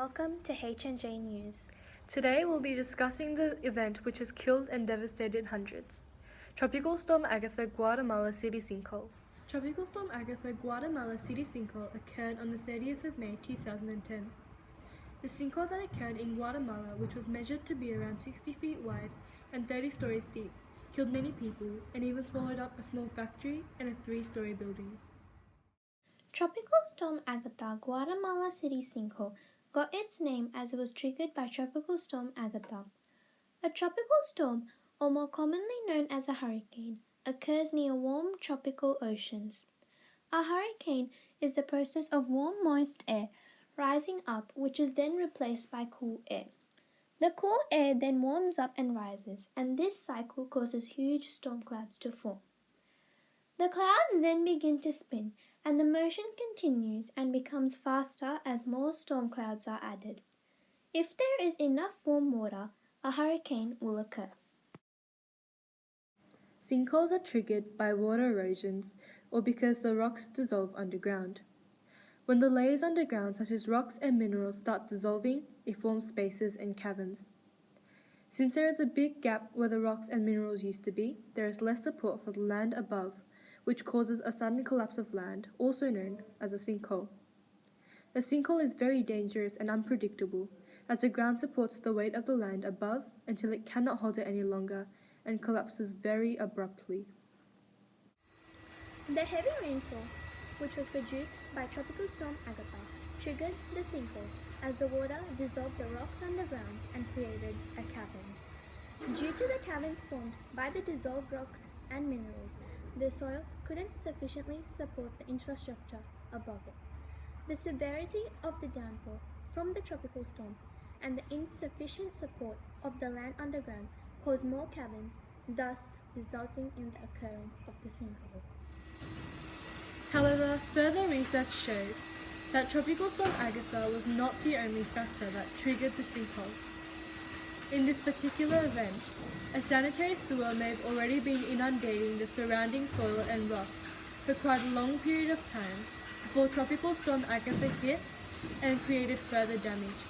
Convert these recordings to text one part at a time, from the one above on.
welcome to H&J News. Today we'll be discussing the event which has killed and devastated hundreds. Tropical Storm Agatha Guatemala City Sinkhole. Tropical Storm Agatha Guatemala City Sinkhole occurred on the 30th of May 2010. The sinkhole that occurred in Guatemala, which was measured to be around 60 feet wide and 30 stories deep, killed many people and even swallowed up a small factory and a 3-story building. Tropical Storm Agatha Guatemala City Sinkhole got its name as it was triggered by Tropical Storm Agatha. A tropical storm, or more commonly known as a hurricane, occurs near warm tropical oceans. A hurricane is the process of warm, moist air rising up, which is then replaced by cool air. The cool air then warms up and rises, and this cycle causes huge storm clouds to form. The clouds then begin to spin, and the motion continues and becomes faster as more storm clouds are added. If there is enough warm water, a hurricane will occur. Sinkholes are triggered by water erosions or because the rocks dissolve underground. When the layers underground, such as rocks and minerals, start dissolving, it forms spaces and caverns. Since there is a big gap where the rocks and minerals used to be, there is less support for the land above, which causes a sudden collapse of land, also known as a sinkhole. A sinkhole is very dangerous and unpredictable, as the ground supports the weight of the land above until it cannot hold it any longer and collapses very abruptly. The heavy rainfall, which was produced by Tropical Storm Agatha, triggered the sinkhole as the water dissolved the rocks underground and created a cavern. Due to the caverns formed by the dissolved rocks and minerals, the soil couldn't sufficiently support the infrastructure above it. The severity of the downpour from the tropical storm and the insufficient support of the land underground caused more caverns, thus resulting in the occurrence of the sinkhole. However, further research shows that Tropical Storm Agatha was not the only factor that triggered the sinkhole. In this particular event, a sanitary sewer may have already been inundating the surrounding soil and rocks for quite a long period of time before Tropical Storm Agatha hit and created further damage.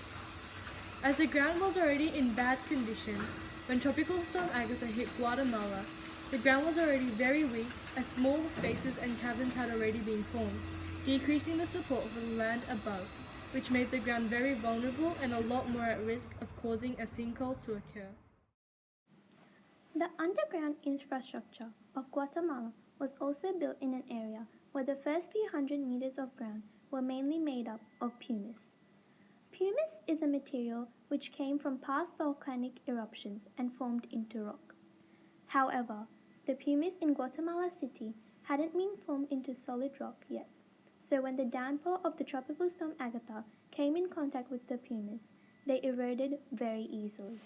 As the ground was already in bad condition when Tropical Storm Agatha hit Guatemala, the ground was already very weak as small spaces and caverns had already been formed, decreasing the support for the land above, which made the ground very vulnerable and a lot more at risk of causing a sinkhole to occur. The underground infrastructure of Guatemala was also built in an area where the first few hundred meters of ground were mainly made up of pumice. Pumice is a material which came from past volcanic eruptions and formed into rock. However, the pumice in Guatemala City hadn't been formed into solid rock yet, so when the downpour of the Tropical Storm Agatha came in contact with the pumice, they eroded very easily.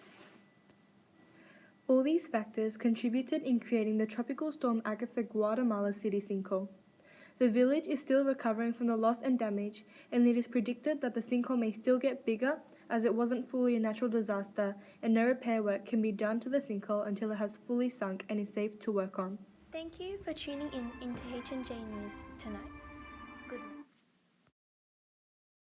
All these factors contributed in creating the Tropical Storm Agatha Guatemala City Sinkhole. The village is still recovering from the loss and damage, and it is predicted that the sinkhole may still get bigger as it wasn't fully a natural disaster and no repair work can be done to the sinkhole until it has fully sunk and is safe to work on. Thank you for tuning in into H&J News tonight.